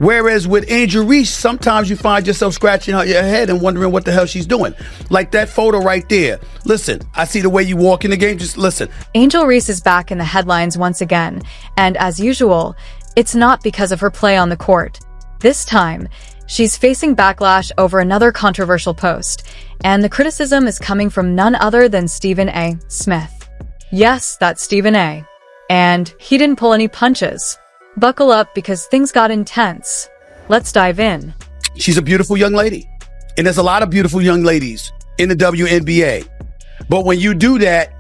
Whereas with Angel Reese, sometimes you find yourself scratching your head and wondering what the hell she's doing. Like that photo right there. Listen, I see the way you walk in the game. Just listen. Angel Reese is back in the headlines once again. And as usual, it's not because of her play on the court. This time, she's facing backlash over another controversial post. And the criticism is coming from none other than Stephen A. Smith. Yes, that's Stephen A. And he didn't pull any punches. Buckle up because things got intense. Let's dive in. She's a beautiful young lady. And there's a lot of beautiful young ladies in the WNBA. But when you do that,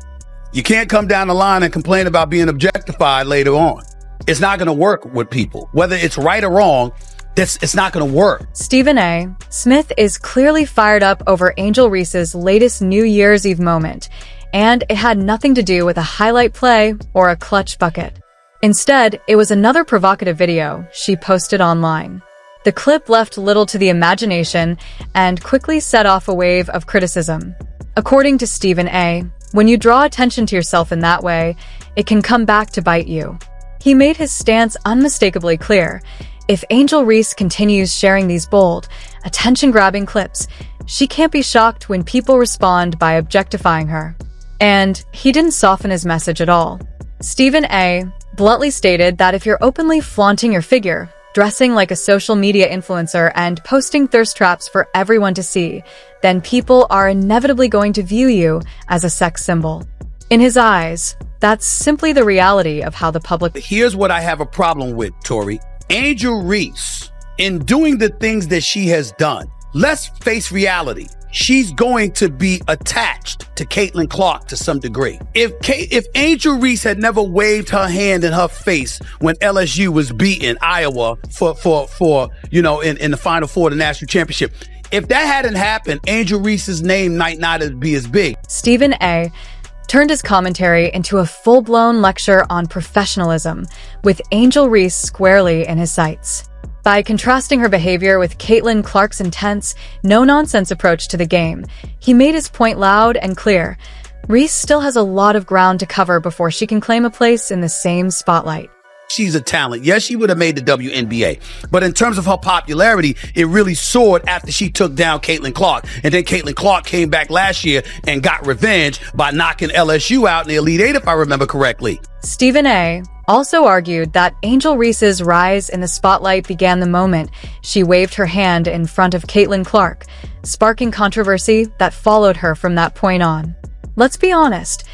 you can't come down the line and complain about being objectified later on. It's not going to work with people. Whether it's right or wrong, it's not going to work. Stephen A. Smith is clearly fired up over Angel Reese's latest New Year's Eve moment. And it had nothing to do with a highlight play or a clutch bucket. Instead, it was another provocative video she posted online. The clip left little to the imagination and quickly set off a wave of criticism. According to Stephen A., when you draw attention to yourself in that way, it can come back to bite you. He made his stance unmistakably clear. If Angel Reese continues sharing these bold, attention-grabbing clips, she can't be shocked when people respond by objectifying her. And he didn't soften his message at all. Stephen A. bluntly stated that if you're openly flaunting your figure, dressing like a social media influencer, and posting thirst traps for everyone to see, then people are inevitably going to view you as a sex symbol. In his eyes, that's simply the reality of how the public... Here's what I have a problem with, Tori. Angel Reese, in doing the things that she has done, let's face reality. She's going to be attached to Caitlin Clark to some degree. If Angel Reese had never waved her hand in her face when LSU was beating Iowa for in the Final Four of the national championship, if that hadn't happened, Angel Reese's name might not be as big. Stephen A. turned his commentary into a full-blown lecture on professionalism, with Angel Reese squarely in his sights. By contrasting her behavior with Caitlin Clark's intense, no-nonsense approach to the game, he made his point loud and clear. Reese still has a lot of ground to cover before she can claim a place in the same spotlight. She's a talent. Yes, she would have made the WNBA. But in terms of her popularity, it really soared after she took down Caitlin Clark. And then Caitlin Clark came back last year and got revenge by knocking LSU out in the Elite Eight, if I remember correctly. Stephen A. also argued that Angel Reese's rise in the spotlight began the moment she waved her hand in front of Caitlin Clark, sparking controversy that followed her from that point on. Let's be honest,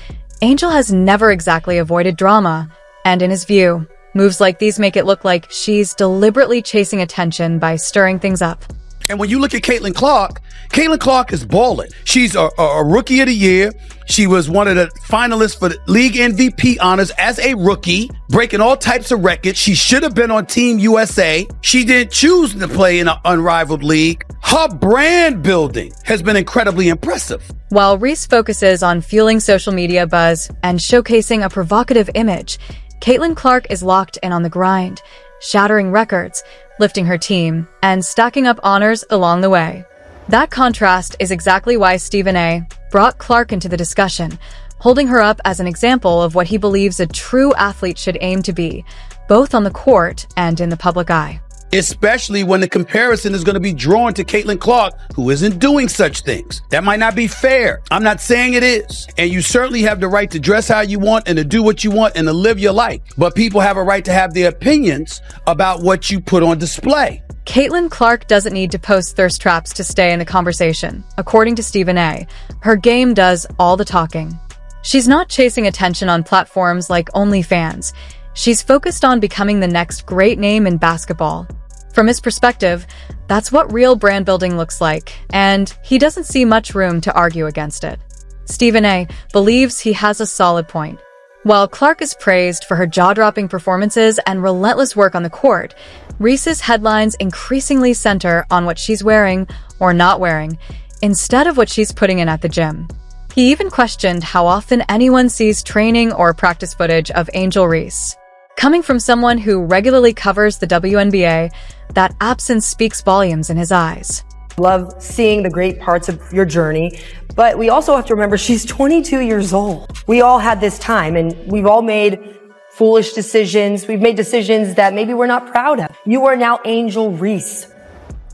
Angel has never exactly avoided drama, and in his view, moves like these make it look like she's deliberately chasing attention by stirring things up. And when you look at Caitlin Clark is balling. She's a rookie of the year. She was one of the finalists for the league MVP honors as a rookie, breaking all types of records. She should have been on Team USA. She didn't choose to play in an unrivaled league. Her brand building has been incredibly impressive. While Reese focuses on fueling social media buzz and showcasing a provocative image, Caitlin Clark is locked in on the grind, shattering records, lifting her team, and stacking up honors along the way. That contrast is exactly why Stephen A. brought Clark into the discussion, holding her up as an example of what he believes a true athlete should aim to be, both on the court and in the public eye. Especially when the comparison is going to be drawn to Caitlin Clark, who isn't doing such things. That might not be fair. I'm not saying it is. And you certainly have the right to dress how you want and to do what you want and to live your life. But people have a right to have their opinions about what you put on display. Caitlin Clark doesn't need to post thirst traps to stay in the conversation. According to Stephen A., her game does all the talking. She's not chasing attention on platforms like OnlyFans. She's focused on becoming the next great name in basketball. From his perspective, that's what real brand building looks like, and he doesn't see much room to argue against it. Stephen A. believes he has a solid point. While Clark is praised for her jaw-dropping performances and relentless work on the court, Reese's headlines increasingly center on what she's wearing or not wearing, instead of what she's putting in at the gym. He even questioned how often anyone sees training or practice footage of Angel Reese. Coming from someone who regularly covers the WNBA, that absence speaks volumes in his eyes. Love seeing the great parts of your journey, but we also have to remember she's 22 years old. We all had this time and we've all made foolish decisions. We've made decisions that maybe we're not proud of. You are now Angel Reese,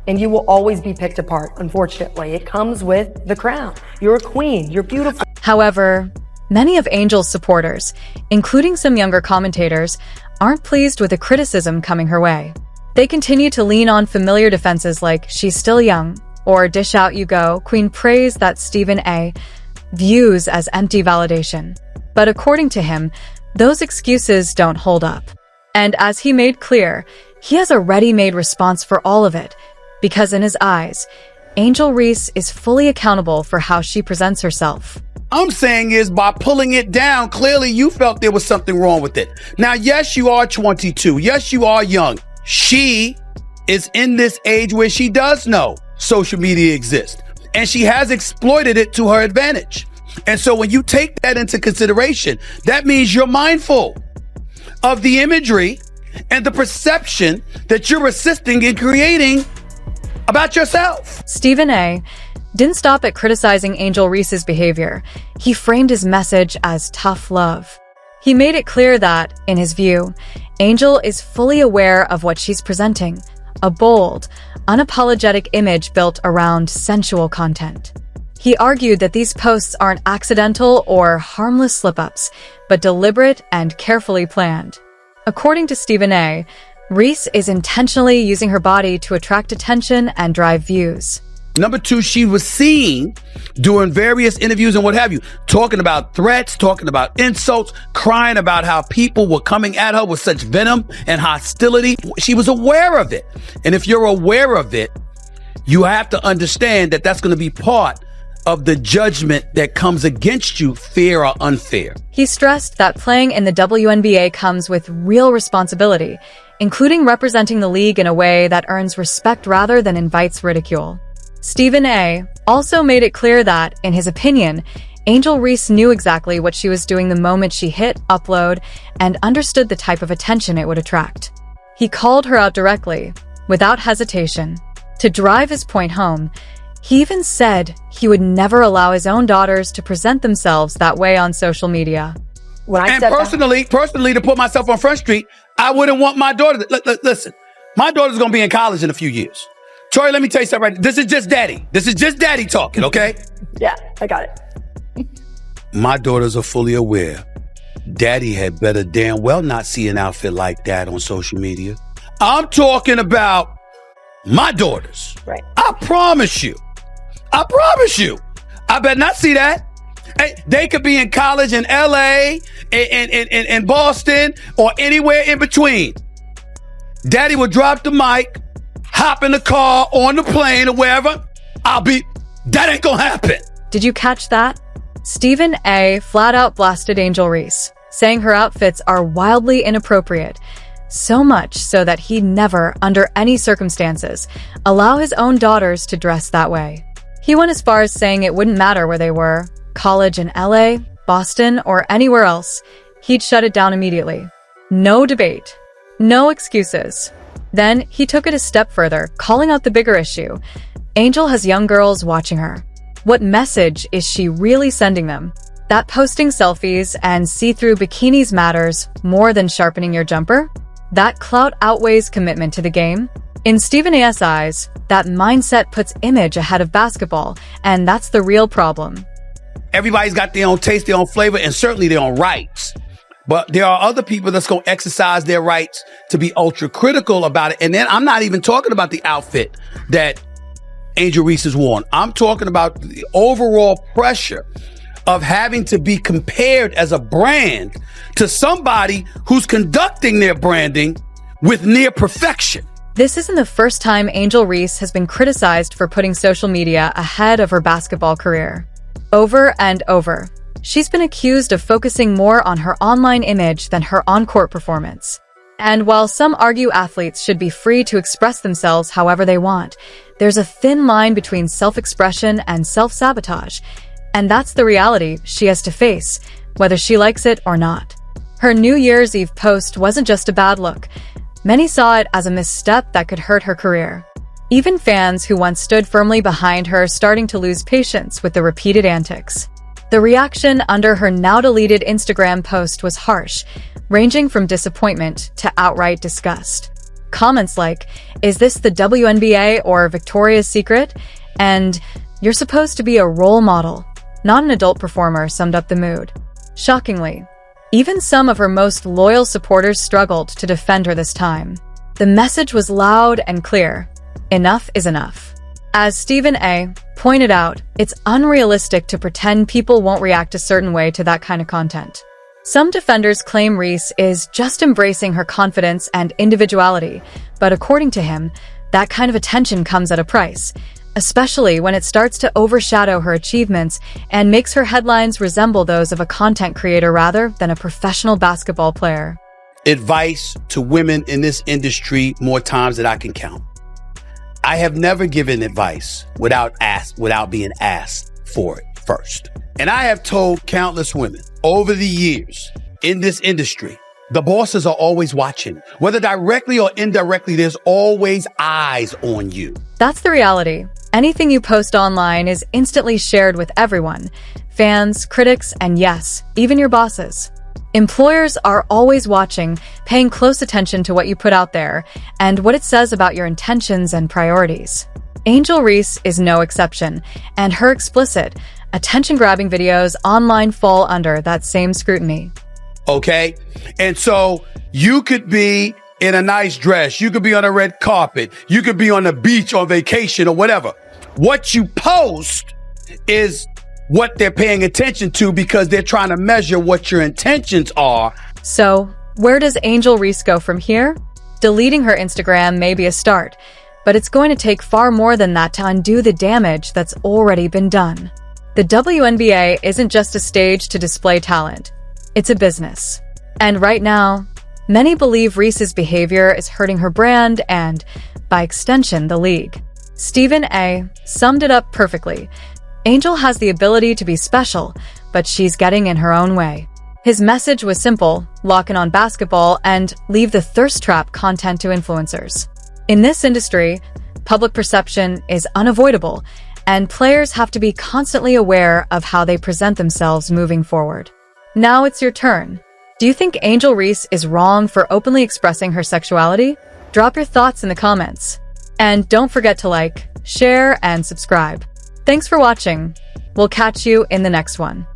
and you will always be picked apart, unfortunately. It comes with the crown. You're a queen. You're beautiful. However, many of Angel's supporters, including some younger commentators, aren't pleased with the criticism coming her way. They continue to lean on familiar defenses like "she's still young" or "dish out you go." Queen praise that Stephen A. views as empty validation. But according to him, those excuses don't hold up. And as he made clear, he has a ready-made response for all of it, because in his eyes, Angel Reese is fully accountable for how she presents herself. I'm saying is by pulling it down, clearly you felt there was something wrong with it. Now, yes, you are 22. Yes, you are young. She is in this age where she does know social media exists, and she has exploited it to her advantage. And so when you take that into consideration, that means you're mindful of the imagery and the perception that you're assisting in creating about yourself. Stephen A. didn't stop at criticizing Angel Reese's behavior. He framed his message as tough love. He made it clear that, in his view, Angel is fully aware of what she's presenting, a bold, unapologetic image built around sensual content. He argued that these posts aren't accidental or harmless slip-ups, but deliberate and carefully planned. According to Stephen A., Reese is intentionally using her body to attract attention and drive views. Number two, she was seen during various interviews and what have you, talking about threats, talking about insults, crying about how people were coming at her with such venom and hostility. She was aware of it. And if you're aware of it, you have to understand that that's going to be part of the judgment that comes against you, fair or unfair. He stressed that playing in the WNBA comes with real responsibility, including representing the league in a way that earns respect rather than invites ridicule. Stephen A. also made it clear that, in his opinion, Angel Reese knew exactly what she was doing the moment she hit upload and understood the type of attention it would attract. He called her out directly, without hesitation. To drive his point home, he even said he would never allow his own daughters to present themselves that way on social media. Personally, to put myself on Front Street, I wouldn't want my daughter to, listen, my daughter's going to be in college in a few years. Tori, let me tell you something right now. This is just daddy. This is just daddy talking, okay? Yeah, I got it. My daughters are fully aware. Daddy had better damn well not see an outfit like that on social media. I'm talking about my daughters. Right. I promise you. I better not see that. Hey, they could be in college in LA, in Boston, or anywhere in between. Daddy will drop the mic, hop in the car, on the plane, or wherever. That ain't gonna happen. Did you catch that? Stephen A. flat out blasted Angel Reese, saying her outfits are wildly inappropriate. So much so that he'd never, under any circumstances, allow his own daughters to dress that way. He went as far as saying it wouldn't matter where they were, college in LA, Boston, or anywhere else. He'd shut it down immediately. No debate. No excuses. Then he took it a step further, calling out the bigger issue. Angel has young girls watching her. What message is she really sending them? That posting selfies and see-through bikinis matters more than sharpening your jumper? That clout outweighs commitment to the game? In Stephen A.'s eyes, that mindset puts image ahead of basketball, and that's the real problem. Everybody's got their own taste, their own flavor, and certainly their own rights. But there are other people that's going to exercise their rights to be ultra critical about it. And then I'm not even talking about the outfit that Angel Reese has worn. I'm talking about the overall pressure of having to be compared as a brand to somebody who's conducting their branding with near perfection. This isn't the first time Angel Reese has been criticized for putting social media ahead of her basketball career. Over and over, she's been accused of focusing more on her online image than her on-court performance. And while some argue athletes should be free to express themselves however they want, there's a thin line between self-expression and self-sabotage. And that's the reality she has to face, whether she likes it or not. Her New Year's Eve post wasn't just a bad look. Many saw it as a misstep that could hurt her career. Even fans who once stood firmly behind her starting to lose patience with the repeated antics. The reaction under her now-deleted Instagram post was harsh, ranging from disappointment to outright disgust. Comments like, "Is this the WNBA or Victoria's Secret?" and "You're supposed to be a role model, not an adult performer," summed up the mood. Shockingly, even some of her most loyal supporters struggled to defend her this time. The message was loud and clear. Enough is enough. As Stephen A. pointed out, it's unrealistic to pretend people won't react a certain way to that kind of content. Some defenders claim Reese is just embracing her confidence and individuality, but according to him, that kind of attention comes at a price, especially when it starts to overshadow her achievements and makes her headlines resemble those of a content creator rather than a professional basketball player. Advice to women in this industry more times than I can count. I have never given advice without being asked for it first. And I have told countless women over the years in this industry, the bosses are always watching. Whether directly or indirectly, there's always eyes on you. That's the reality. Anything you post online is instantly shared with everyone. Fans, critics, and yes, even your bosses. Employers are always watching, paying close attention to what you put out there and what it says about your intentions and priorities. Angel Reese is no exception, and her explicit, attention-grabbing videos online fall under that same scrutiny. Okay? And so you could be in a nice dress. You could be on a red carpet. You could be on the beach on vacation or whatever. What you post is what they're paying attention to because they're trying to measure what your intentions are. So, where does Angel Reese go from here? Deleting her Instagram may be a start, but it's going to take far more than that to undo the damage that's already been done. The WNBA isn't just a stage to display talent. It's a business. And right now, many believe Reese's behavior is hurting her brand and, by extension, the league. Stephen A. summed it up perfectly. Angel has the ability to be special, but she's getting in her own way. His message was simple: lock in on basketball and leave the thirst trap content to influencers. In this industry, public perception is unavoidable, and players have to be constantly aware of how they present themselves moving forward. Now it's your turn. Do you think Angel Reese is wrong for openly expressing her sexuality? Drop your thoughts in the comments. And don't forget to like, share, and subscribe. Thanks for watching. We'll catch you in the next one.